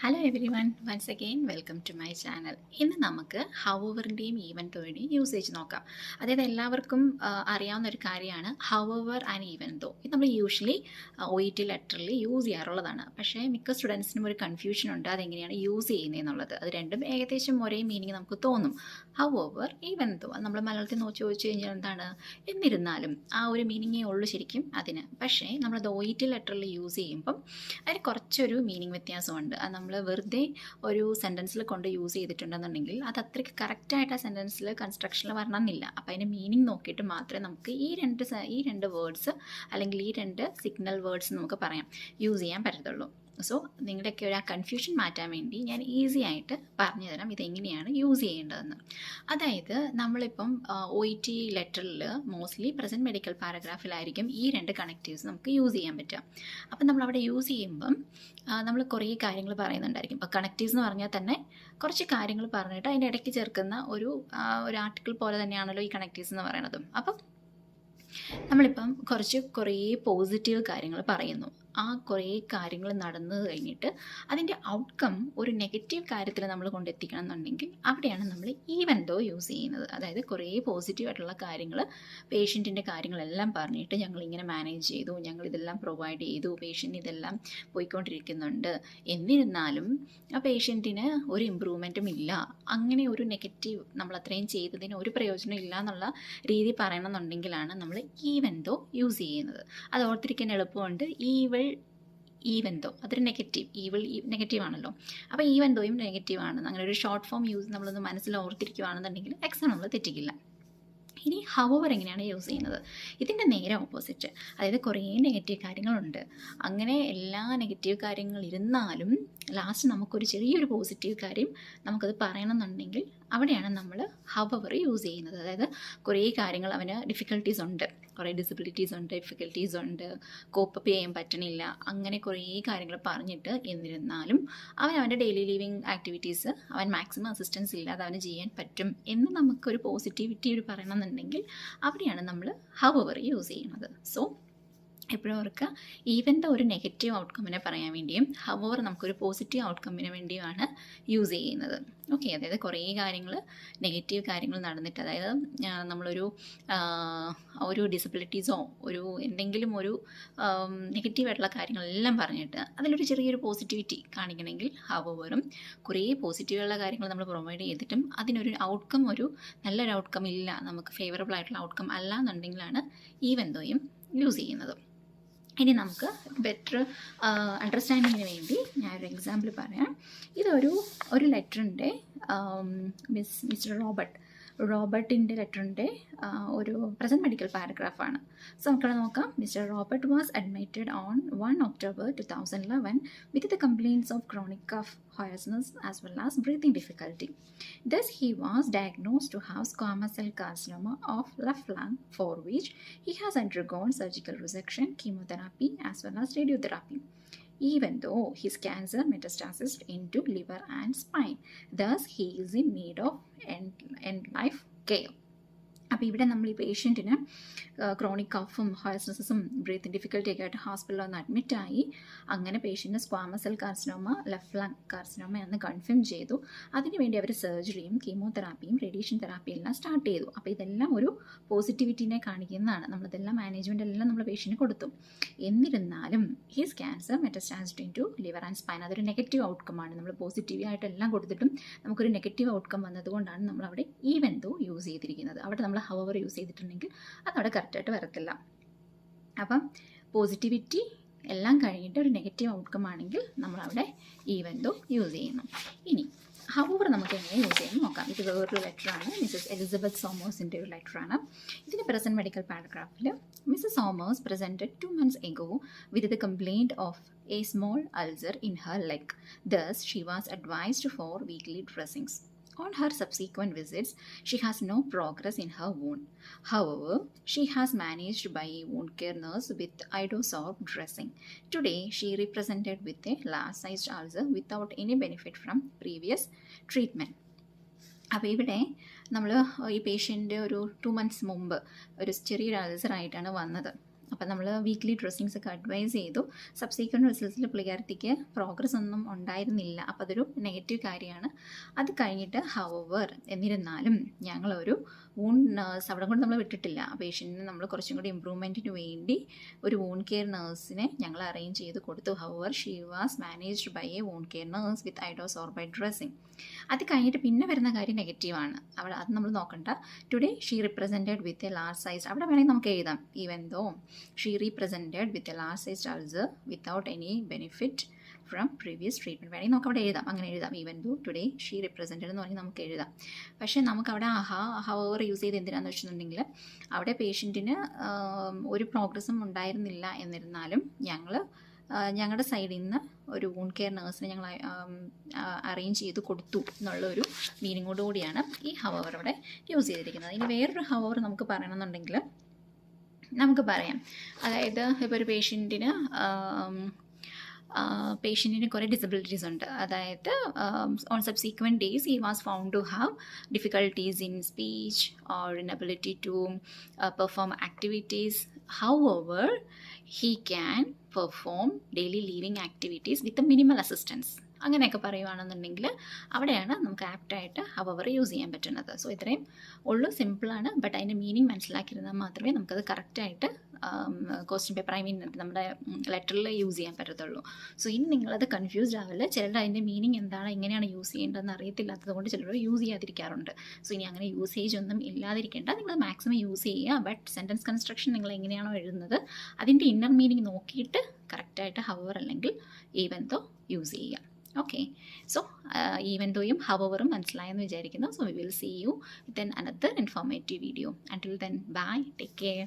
Hello everyone, once again welcome to my channel. ഇന്ന് നമുക്ക് ഹൗവറിൻ്റെയും ഈവൻതോയുടെയും usage നോക്കാം. അതായത് എല്ലാവർക്കും അറിയാവുന്ന ഒരു കാര്യമാണ് ഹൗവർ ആൻഡ് ഈവൻ ദോ. ഇത് നമ്മൾ യൂഷ്വലി OET ലെറ്ററിൽ യൂസ് ചെയ്യാറുള്ളതാണ്. പക്ഷേ മിക്ക സ്റ്റുഡൻസിനും ഒരു കൺഫ്യൂഷൻ ഉണ്ട് അതെങ്ങനെയാണ് യൂസ് ചെയ്യുന്നതെന്നുള്ളത്. അത് രണ്ടും ഏകദേശം ഒരേ മീനിങ് നമുക്ക് തോന്നും. ഹൗവർ ഈവൻ ദോ അത് നമ്മൾ മലയാളത്തിൽ ചോദിച്ചു കഴിഞ്ഞാൽ എന്താണ്, എന്നിരുന്നാലും ആ ഒരു മീനിങ്ങേ ഉള്ളൂ ശരിക്കും അതിന്. പക്ഷേ നമ്മളത് OET ലെറ്ററിൽ യൂസ് ചെയ്യുമ്പം അതിന് കുറച്ചൊരു മീനിങ് വ്യത്യാസമുണ്ട്. അത് നമ്മൾ വെറുതെ ഒരു സെൻറ്റൻസിൽ കൊണ്ട് യൂസ് ചെയ്തിട്ടുണ്ടെന്നുണ്ടെങ്കിൽ അത് അത്രയ്ക്ക് കറക്റ്റായിട്ട് ആ സെൻറ്റൻസിൽ കൺസ്ട്രക്ഷനിൽ വരണമെന്നില്ല. അപ്പോൾ അതിൻ്റെ മീനിങ് നോക്കിയിട്ട് മാത്രമേ നമുക്ക് ഈ രണ്ട് വേർഡ്സ് അല്ലെങ്കിൽ ഈ രണ്ട് സിഗ്നൽ വേർഡ്സ് നമുക്ക് പറയാം യൂസ് ചെയ്യാൻ പറ്റത്തുള്ളൂ. സോ നിങ്ങളുടെയൊക്കെ ഒരു ആ കൺഫ്യൂഷൻ മാറ്റാൻ വേണ്ടി ഞാൻ ഈസി ആയിട്ട് പറഞ്ഞു തരാം ഇതെങ്ങനെയാണ് യൂസ് ചെയ്യേണ്ടതെന്ന്. അതായത് നമ്മളിപ്പം OET ലെറ്ററിൽ മോസ്റ്റ്ലി പ്രസൻറ്റ് മെഡിക്കൽ പാരഗ്രാഫിലായിരിക്കും ഈ രണ്ട് കണക്റ്റീവ്സ് നമുക്ക് യൂസ് ചെയ്യാൻ പറ്റുക. അപ്പം നമ്മളവിടെ യൂസ് ചെയ്യുമ്പം നമ്മൾ കുറേ കാര്യങ്ങൾ പറയുന്നുണ്ടായിരിക്കും. ഇപ്പോൾ കണക്റ്റീവ്സ് എന്ന് പറഞ്ഞാൽ തന്നെ കുറച്ച് കാര്യങ്ങൾ പറഞ്ഞിട്ട് അതിൻ്റെ ഇടയ്ക്ക് ചേർക്കുന്ന ഒരു ആർട്ടിക്കിൾ പോലെ തന്നെയാണല്ലോ ഈ കണക്റ്റീവ്സ് എന്ന് പറയുന്നതും. അപ്പം നമ്മളിപ്പം കുറേ പോസിറ്റീവ് കാര്യങ്ങൾ പറയുന്നു. ആ കുറേ കാര്യങ്ങൾ നടന്നു കഴിഞ്ഞിട്ട് അതിൻ്റെ ഔട്ട്കം ഒരു നെഗറ്റീവ് കാര്യത്തിൽ നമ്മൾ കൊണ്ടെത്തിക്കണം എന്നുണ്ടെങ്കിൽ അവിടെയാണ് നമ്മൾ ഈവൻ ദോ യൂസ് ചെയ്യുന്നത്. അതായത് കുറേ പോസിറ്റീവായിട്ടുള്ള കാര്യങ്ങൾ, പേഷ്യൻറ്റിൻ്റെ കാര്യങ്ങളെല്ലാം പറഞ്ഞിട്ട് ഞങ്ങളിങ്ങനെ മാനേജ് ചെയ്തു, ഞങ്ങളിതെല്ലാം പ്രൊവൈഡ് ചെയ്തു, പേഷ്യൻ്റ് ഇതെല്ലാം പോയിക്കൊണ്ടിരിക്കുന്നുണ്ട്, എന്നിരുന്നാലും ആ പേഷ്യൻറ്റിന് ഒരു ഇമ്പ്രൂവ്മെൻറ്റും ഇല്ല, അങ്ങനെ ഒരു നെഗറ്റീവ് നമ്മൾ അത്രയും ചെയ്തതിന് ഒരു പ്രയോജനം ഇല്ല എന്നുള്ള രീതി പറയണമെന്നുണ്ടെങ്കിലാണ് നമ്മൾ ഈവൻ ദോ യൂസ് ചെയ്യുന്നത്. അത് ഓർത്തിരിക്കാൻ എളുപ്പമുണ്ട്. ഈവൻ ദോ അതൊരു നെഗറ്റീവ് ആണല്ലോ. അപ്പോൾ ഈവൻ ദോയും നെഗറ്റീവാണ്. അങ്ങനെ ഒരു ഷോർട്ട് ഫോം യൂസ് നമ്മളൊന്ന് മനസ്സിൽ ഓർത്തിരിക്കുകയാണെന്നുണ്ടെങ്കിൽ എക്സാം നമ്മൾ തെറ്റിക്കില്ല. ഇനി ഹൗവർ എങ്ങനെയാണ് യൂസ് ചെയ്യുന്നത്? ഇതിൻ്റെ നേരെ ഓപ്പോസിറ്റ്. അതായത് കുറേ നെഗറ്റീവ് കാര്യങ്ങളുണ്ട്. അങ്ങനെ എല്ലാ നെഗറ്റീവ് കാര്യങ്ങൾ ഇരുന്നാലും ലാസ്റ്റ് നമുക്കൊരു ചെറിയൊരു പോസിറ്റീവ് കാര്യം നമുക്കത് പറയണമെന്നുണ്ടെങ്കിൽ അവിടെയാണ് നമ്മൾ ഹൗവർ യൂസ് ചെയ്യുന്നത്. അതായത് കുറേ കാര്യങ്ങൾ, അവന് ഡിഫിക്കൽട്ടീസ് ഉണ്ട്, കുറേ ഡിസബിലിറ്റീസ് ഉണ്ട്, ഡിഫിക്കൽട്ടീസ് ഉണ്ട്, കോപ്പപ്പ് ചെയ്യാൻ പറ്റണില്ല, അങ്ങനെ കുറേ കാര്യങ്ങൾ പറഞ്ഞിട്ട് എന്നിരുന്നാലും അവൻ്റെ ഡെയിലി ലിവിങ് ആക്ടിവിറ്റീസ് അവൻ മാക്സിമം അസിസ്റ്റൻസ് ഇല്ലാതെ അവന് ചെയ്യാൻ പറ്റും എന്ന് നമുക്കൊരു പോസിറ്റിവിറ്റി പറയണമെന്നുണ്ടെങ്കിൽ അവിടെയാണ് നമ്മൾ ഹൗവർ യൂസ് ചെയ്യുന്നത്. സോ എപ്പോഴും ഓർക്കുക, ഈവൻ്റെ ഒരു നെഗറ്റീവ് ഔട്ട്കമ്മിനെ പറയാൻ വേണ്ടിയും ഹൗവർ നമുക്കൊരു പോസിറ്റീവ് ഔട്ട്കമ്മിന് വേണ്ടിയുമാണ് യൂസ് ചെയ്യുന്നത്. ഓക്കെ, അതായത് കുറേ കാര്യങ്ങൾ, നെഗറ്റീവ് കാര്യങ്ങൾ നടന്നിട്ട്, അതായത് ഒരു ഡിസബിലിറ്റീസോ എന്തെങ്കിലും ഒരു നെഗറ്റീവായിട്ടുള്ള കാര്യങ്ങളെല്ലാം പറഞ്ഞിട്ട് അതിലൊരു ചെറിയൊരു പോസിറ്റിവിറ്റി കാണിക്കണമെങ്കിൽ ഹൗവറും, കുറേ പോസിറ്റീവുള്ള കാര്യങ്ങൾ നമ്മൾ പ്രൊവൈഡ് ചെയ്തിട്ടും അതിനൊരു ഔട്ട്കം, ഒരു നല്ലൊരു ഔട്ട്കം ഇല്ല, നമുക്ക് ഫേവറബിൾ ആയിട്ടുള്ള ഔട്ട്കം അല്ല എന്നുണ്ടെങ്കിലാണ് ഈവൻ ദോയും യൂസ് ചെയ്യുന്നത്. ഇനി നമുക്ക് ബെറ്റർ അണ്ടർസ്റ്റാൻഡിങ്ങിന് വേണ്ടി ഞാനൊരു എക്സാമ്പിൾ പറയാം. ഒരു ലെറ്ററിൻ്റെ മിസ്റ്റർ റോബർട്ടിൻ്റെ ലെറ്ററിൻ്റെ ഒരു പ്രസൻറ്റ് മെഡിക്കൽ പാരഗ്രാഫാണ്. സോ നമുക്കവിടെ നോക്കാം. Mister Robert was admitted on 1 October 2011 with the complaints of chronic cough, hoarseness as well as breathing difficulty. Thus he was diagnosed to have squamous cell carcinoma of left lung, for which he has undergone surgical resection, chemotherapy as well as radiotherapy, even though his cancer metastasized into liver and spine. Thus he is in need of end life care. അപ്പോൾ ഇവിടെ നമ്മൾ ഈ പേഷ്യൻറ്റിന് chronic കഫും ഹോഴ്സ്നെസ്സും breathing ഡിഫിക്കൽറ്റിയൊക്കെ ആയിട്ട് ഹോസ്പിറ്റലിൽ ഒന്ന് അഡ്മിറ്റായി. അങ്ങനെ പേഷ്യൻറ്റിന് squamous cell carcinoma, left lung carcinoma എന്ന് കൺഫേം ചെയ്തു. അതിനുവേണ്ടി അവർ സർജറിയും കീമോതെറാപ്പിയും റേഡിയേഷൻ തെറാപ്പിയും എല്ലാം സ്റ്റാർട്ട് ചെയ്തു. അപ്പോൾ ഇതെല്ലാം ഒരു പോസിറ്റിവിറ്റിനെ കാണിക്കുന്നതാണ്. നമ്മളിതെല്ലാം മാനേജ്മെൻ്റ് എല്ലാം നമ്മൾ പേഷ്യൻറ്റിന് കൊടുത്തു. എന്നിരുന്നാലും his cancer metastasised into liver and spine, അതൊരു നെഗറ്റീവ് ഔട്ട്കമാണ്. നമ്മൾ പോസിറ്റീവായിട്ടെല്ലാം കൊടുത്തിട്ടും നമുക്കൊരു നെഗറ്റീവ് ഔട്ട്കം വന്നതുകൊണ്ടാണ് നമ്മളവിടെ ഈവൻ ദോ യൂസ് ചെയ്തിരിക്കുന്നത്. അവിടെ നമ്മൾ ഹൗവർ യൂസ് ചെയ്തിട്ടുണ്ടെങ്കിൽ അതവിടെ കറക്റ്റായിട്ട് വരത്തില്ല. അപ്പം പോസിറ്റിവിറ്റി എല്ലാം കഴിഞ്ഞിട്ട് ഒരു നെഗറ്റീവ് ഔട്ട്കം ആണെങ്കിൽ നമ്മളവിടെ ഈവൻ ദോ യൂസ് ചെയ്യുന്നു. ഇനി ഹൗവർ നമുക്ക് എങ്ങനെ യൂസ് ചെയ്യാൻ നോക്കാം. ഇത് വേറൊരു ലെറ്ററാണ്, മിസ്സസ് എലിസബത്ത് സോമേഴ്സിൻ്റെ ഒരു ലെറ്ററാണ്. ഇതിൻ്റെ പ്രസൻറ്റ് മെഡിക്കൽ പാരഗ്രാഫിൽ Mrs Somers presented 2 months ago with the complaint of a small ulcer in her leg. Thus she was advised for weekly dressings. On her subsequent visits, she has no progress in her wound. However, she has managed by a wound care nurse with Idosorb dressing. Today, she represented with a large-sized ulcer without any benefit from previous treatment. അപ്പോൾ ഇവിടെ നമ്മൾ ഈ patient ഒരു 2 months മുമ്പ് ഒരു ചെറിയൊരു അൾസറായിട്ടാണ് വന്നത്. അപ്പോൾ അപ്പം നമ്മൾ വീക്ക്ലി ഡ്രസ്സിങ്സ് ഒക്കെ അഡ്വൈസ് ചെയ്തു. സബ്സീക്വൻറ്റ് റിസൾട്ട്സിൽ പുള്ളിക്കാരത്തിക്ക് പ്രോഗ്രസ് ഒന്നും ഉണ്ടായിരുന്നില്ല. അപ്പോൾ അതൊരു നെഗറ്റീവ് കാര്യമാണ്. അത് കഴിഞ്ഞിട്ട് ഹവർ എന്നിരുന്നാലും ഞങ്ങളൊരു വൂണ്ട് നേഴ്സ് അവിടെ കൊണ്ട് നമ്മൾ വിട്ടിട്ടില്ല. പേഷ്യൻറ്റിന് നമ്മൾ കുറച്ചും കൂടി ഇമ്പ്രൂവ്മെൻറ്റിന് വേണ്ടി ഒരു വൂണ്ട് കെയർ നേഴ്സിനെ ഞങ്ങൾ അറേഞ്ച് ചെയ്ത് കൊടുത്തു. Hour she was managed by a wound care nurse with iodosorbide dressing. അത് കഴിഞ്ഞിട്ട് പിന്നെ വരുന്ന കാര്യം നെഗറ്റീവാണ്. അവിടെ അത് നമ്മൾ നോക്കണ്ട. Today she represented with a large size. അവിടെ വേണമെങ്കിൽ നമുക്ക് എഴുതാം even though she represented with a large size ulcer without any benefit from previous treatment. വേണമെങ്കിൽ നമുക്ക് അവിടെ എഴുതാം, അങ്ങനെ എഴുതാം. Even though today she represented എന്ന് പറഞ്ഞാൽ നമുക്ക് എഴുതാം. പക്ഷേ നമുക്കവിടെ ഹവർ യൂസ് ചെയ്ത് എന്തിനാണെന്ന് വെച്ചിട്ടുണ്ടെങ്കിൽ അവിടെ പേഷ്യൻറ്റിന് ഒരു പ്രോഗ്രസ്സും ഉണ്ടായിരുന്നില്ല. എന്നിരുന്നാലും ഞങ്ങളുടെ സൈഡിൽ നിന്ന് ഒരു വൂണ്ട് കെയർ നേഴ്സിനെ ഞങ്ങൾ അറേഞ്ച് ചെയ്ത് കൊടുത്തു എന്നുള്ള ഒരു മീനിങ്ങോടുകൂടിയാണ് ഈ ഹവർ അവിടെ യൂസ് ചെയ്തിരിക്കുന്നത്. ഇനി വേറൊരു ഹവർ നമുക്ക് പറയണമെന്നുണ്ടെങ്കിൽ നമുക്ക് പറയാം. അതായത് ഇപ്പോൾ ഒരു പേഷ്യൻറ്റിന് കുറേ ഡിസബിലിറ്റീസ് ഉണ്ട്. അതായത് on subsequent days he was found to have difficulties in speech or inability to perform activities. However he can perform daily living activities with a minimal assistance. അങ്ങനെയൊക്കെ പറയുകയാണെന്നുണ്ടെങ്കിൽ അവിടെയാണ് നമുക്ക് ആപ്റ്റായിട്ട് ഹവർ യൂസ് ചെയ്യാൻ പറ്റുന്നത്. സോ ഇത്രയും ഉള്ളൂ, സിമ്പിളാണ്. ബട്ട് അതിൻ്റെ മീനിങ് മനസ്സിലാക്കിയിരുന്നാൽ മാത്രമേ നമുക്കത് കറക്റ്റായിട്ട് ക്വസ്റ്റ്യൻ പേപ്പർ നമ്മുടെ ലെറ്ററിൽ യൂസ് ചെയ്യാൻ പറ്റത്തുള്ളൂ. സോ ഇനി നിങ്ങളത് കൺഫ്യൂസ്ഡ് ആവില്ല. ചിലർ അതിൻ്റെ മീനിങ് എന്താണ്, എങ്ങനെയാണ് യൂസ് ചെയ്യേണ്ടതെന്ന് അറിയത്തില്ലാത്തത് കൊണ്ട് ചിലർ യൂസ് ചെയ്യാതിരിക്കാറുണ്ട്. സോ ഇനി അങ്ങനെ യൂസേജ് ഒന്നും ഇല്ലാതിരിക്കേണ്ട, നിങ്ങൾ മാക്സിമം യൂസ് ചെയ്യുക. ബട്ട് സെൻറ്റൻസ് കൺസ്ട്രക്ഷൻ നിങ്ങൾ എങ്ങനെയാണോ എഴുതുന്നത് അതിൻ്റെ ഇന്നർ മീനിങ് നോക്കിയിട്ട് കറക്റ്റായിട്ട് ഹവർ അല്ലെങ്കിൽ ഈവൻ ദോ യൂസ് ചെയ്യുക. ഓക്കെ, സോ ഈവൻ ദോയും ഹവറും മനസ്സിലായെന്ന് വിചാരിക്കുന്നു. So we will see you with another informative video. Until then bye, take care.